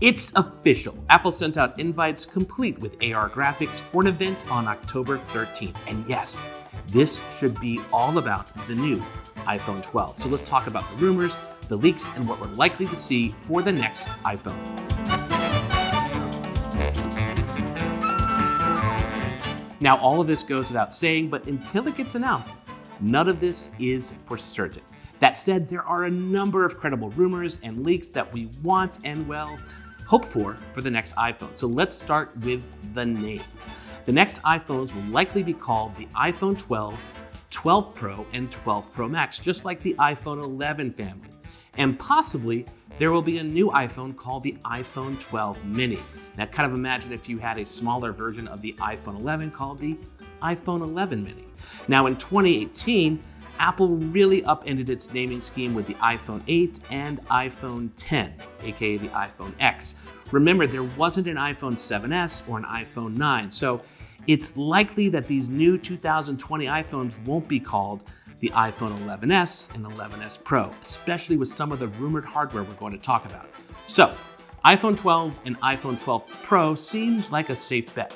It's official. Apple sent out invites complete with AR graphics for an event on October 13th. And yes, this should be all about the new iPhone 12. So let's talk about the rumors, the leaks, and what we're likely to see for the next iPhone. Now, all of this goes without saying, but until it gets announced, none of this is for certain. That said, there are a number of credible rumors and leaks that we want and, well, hope for the next iPhone. So let's start with the name. The next iPhones will likely be called the iPhone 12, 12 Pro, and 12 Pro Max, just like the iPhone 11 family. And possibly, there will be a new iPhone called the iPhone 12 mini. Now, kind of imagine if you had a smaller version of the iPhone 11 called the iPhone 11 mini. Now, in 2018, Apple really upended its naming scheme with the iPhone 8 and iPhone 10, aka the iPhone X. Remember, there wasn't an iPhone 7S or an iPhone 9, so it's likely that these new 2020 iPhones won't be called the iPhone 11s and 11s Pro, especially with some of the rumored hardware we're going to talk about. So, iPhone 12 and iPhone 12 Pro seems like a safe bet.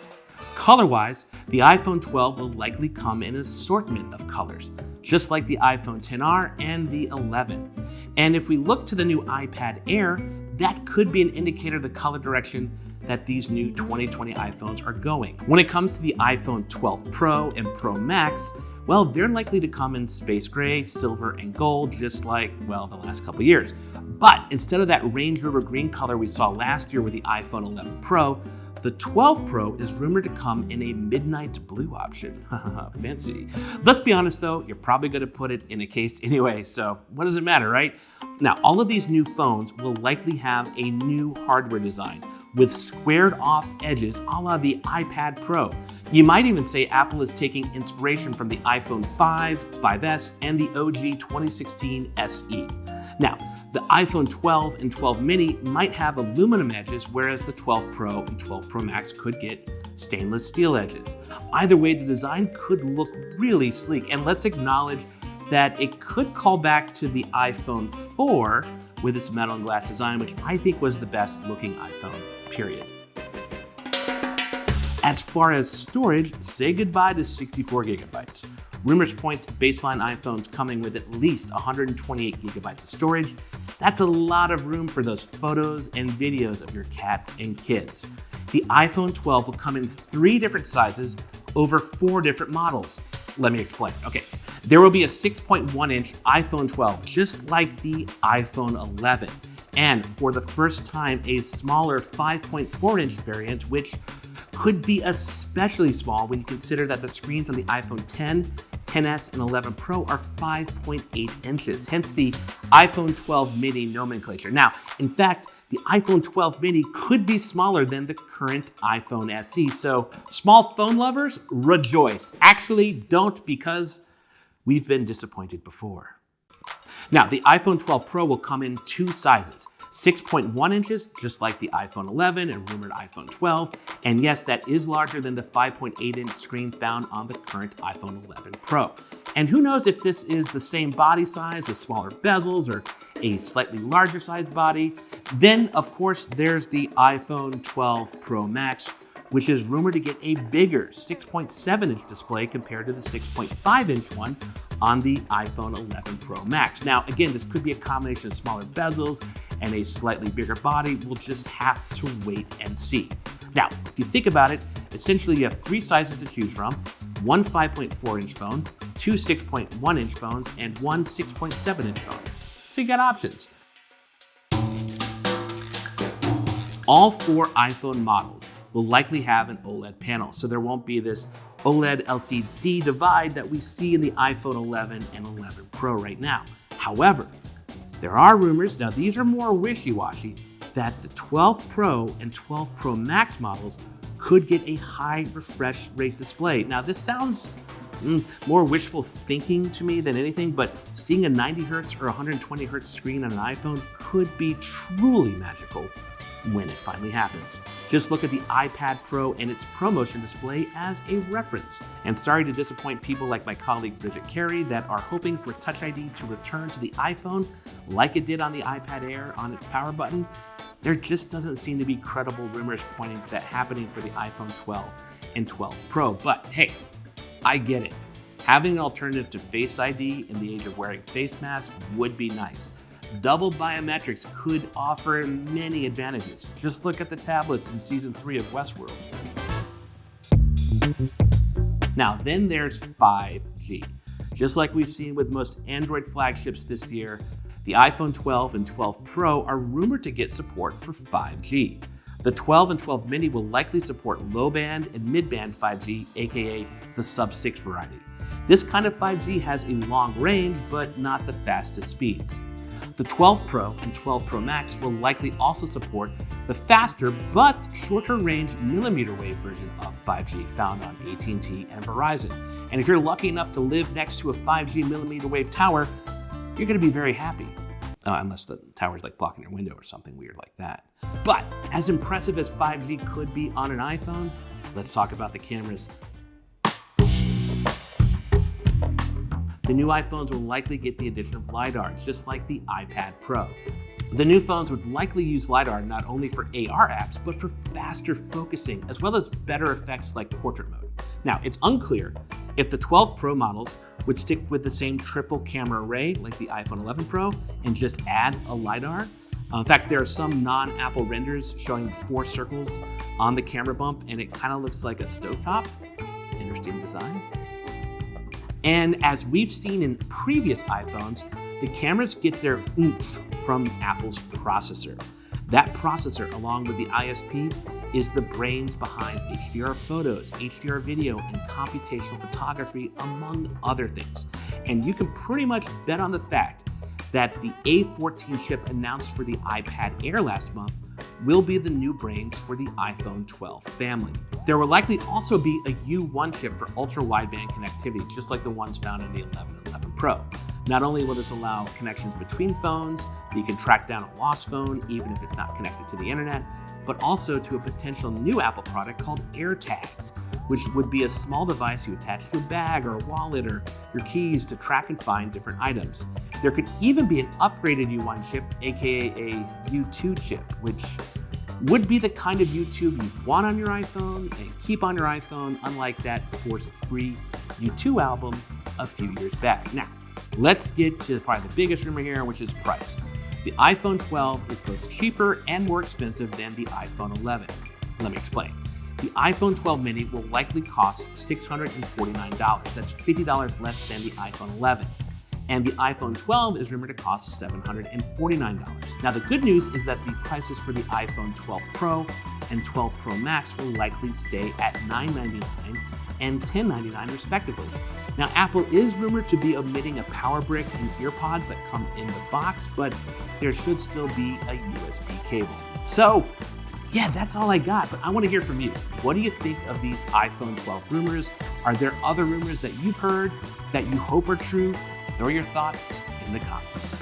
Color-wise, the iPhone 12 will likely come in an assortment of colors, just like the iPhone XR and the 11. And if we look to the new iPad Air, that could be an indicator of the color direction that these new 2020 iPhones are going. When it comes to the iPhone 12 Pro and Pro Max, well, they're likely to come in space gray, silver, and gold, just like, well, the last couple years. But instead of that Range Rover green color we saw last year with the iPhone 11 Pro, the 12 Pro is rumored to come in a midnight blue option. Fancy. Let's be honest though, you're probably going to put it in a case anyway, so what does it matter, right? Now, all of these new phones will likely have a new hardware design with squared off edges a la the iPad Pro. You might even say Apple is taking inspiration from the iPhone 5, 5S, and the OG 2016 SE. Now, the iPhone 12 and 12 mini might have aluminum edges, whereas the 12 Pro and 12 Pro Max could get stainless steel edges. Either way, the design could look really sleek, and let's acknowledge that it could call back to the iPhone 4 with its metal and glass design, which I think was the best looking iPhone, period. As far as storage, say goodbye to 64 gigabytes. Rumors point to baseline iPhones coming with at least 128 gigabytes of storage. That's a lot of room for those photos and videos of your cats and kids. The iPhone 12 will come in 3 different sizes over 4 different models. Let me explain. Okay, there will be a 6.1-inch iPhone 12, just like the iPhone 11. And for the first time, a smaller 5.4-inch variant, which could be especially small when you consider that the screens on the iPhone 10, 10s, and 11 Pro are 5.8 inches, hence the iPhone 12 mini nomenclature. Now, in fact, the iPhone 12 mini could be smaller than the current iPhone SE, so small phone lovers, rejoice. Actually, don't, because we've been disappointed before. Now, the iPhone 12 Pro will come in 2 sizes. 6.1 inches, just like the iPhone 11 and rumored iPhone 12. And yes, that is larger than the 5.8-inch screen found on the current iPhone 11 Pro. And who knows if this is the same body size with smaller bezels or a slightly larger size body. Then, of course, there's the iPhone 12 Pro Max, which is rumored to get a bigger 6.7-inch display compared to the 6.5-inch one on the iPhone 11 Pro Max. Now, again, this could be a combination of smaller bezels and a slightly bigger body. We'll just have to wait and see. Now, if you think about it, essentially you have 3 sizes to choose from: one 5.4-inch phone, 2 6.1-inch phones, and 1 6.7-inch phone. So you got options. All 4 iPhone models will likely have an OLED panel, so there won't be this OLED LCD divide that we see in the iPhone 11 and 11 Pro right now. However, there are rumors, now these are more wishy-washy, that the 12 Pro and 12 Pro Max models could get a high refresh rate display. Now this sounds more wishful thinking to me than anything, but seeing a 90 Hertz or 120 Hertz screen on an iPhone could be truly magical when it finally happens. Just look at the iPad Pro and its ProMotion display as a reference. And sorry to disappoint people like my colleague Bridget Carey that are hoping for Touch ID to return to the iPhone like it did on the iPad Air on its power button. There just doesn't seem to be credible rumors pointing to that happening for the iPhone 12 and 12 Pro. But hey, I get it. Having an alternative to Face ID in the age of wearing face masks would be nice. Double biometrics could offer many advantages. Just look at the tablets in Season 3 of Westworld. Now, then there's 5G. Just like we've seen with most Android flagships this year, the iPhone 12 and 12 Pro are rumored to get support for 5G. The 12 and 12 mini will likely support low-band and mid-band 5G, aka the sub-6 variety. This kind of 5G has a long range, but not the fastest speeds. The 12 Pro and 12 Pro Max will likely also support the faster but shorter range millimeter wave version of 5G found on AT&T and Verizon. And if you're lucky enough to live next to a 5G millimeter wave tower, you're going to be very happy. Unless the tower's like blocking your window or something weird like that. But as impressive as 5G could be on an iPhone, let's talk about the cameras. The new iPhones will likely get the addition of LiDAR, just like the iPad Pro. The new phones would likely use LiDAR not only for AR apps, but for faster focusing, as well as better effects like portrait mode. Now, it's unclear if the 12 Pro models would stick with the same triple camera array like the iPhone 11 Pro and just add a LiDAR. In fact, there are some non-Apple renders showing 4 circles on the camera bump, and it kind of looks like a stovetop. Interesting design. And as we've seen in previous iPhones, the cameras get their oomph from Apple's processor. That processor, along with the ISP, is the brains behind HDR photos, HDR video, and computational photography, among other things. And you can pretty much bet on the fact that the A14 chip announced for the iPad Air last month will be the new brains for the iPhone 12 family. There will likely also be a U1 chip for ultra-wideband connectivity, just like the ones found in the 11 and 11 Pro. Not only will this allow connections between phones, you can track down a lost phone even if it's not connected to the internet, but also to a potential new Apple product called AirTags, which would be a small device you attach to a bag or a wallet or your keys to track and find different items. There could even be an upgraded U1 chip, aka a U2 chip, which would be the kind of YouTube you want on your iPhone and keep on your iPhone, unlike that forced-free U2 album a few years back. Now, let's get to probably the biggest rumor here, which is price. The iPhone 12 is both cheaper and more expensive than the iPhone 11. Let me explain. The iPhone 12 mini will likely cost $649. That's $50 less than the iPhone 11. And the iPhone 12 is rumored to cost $749. Now, the good news is that the prices for the iPhone 12 Pro and 12 Pro Max will likely stay at $999 and $1099 respectively. Now, Apple is rumored to be omitting a power brick and earpods that come in the box, but there should still be a USB cable. So, yeah, that's all I got, but I want to hear from you. What do you think of these iPhone 12 rumors? Are there other rumors that you've heard that you hope are true? Throw your thoughts in the comments.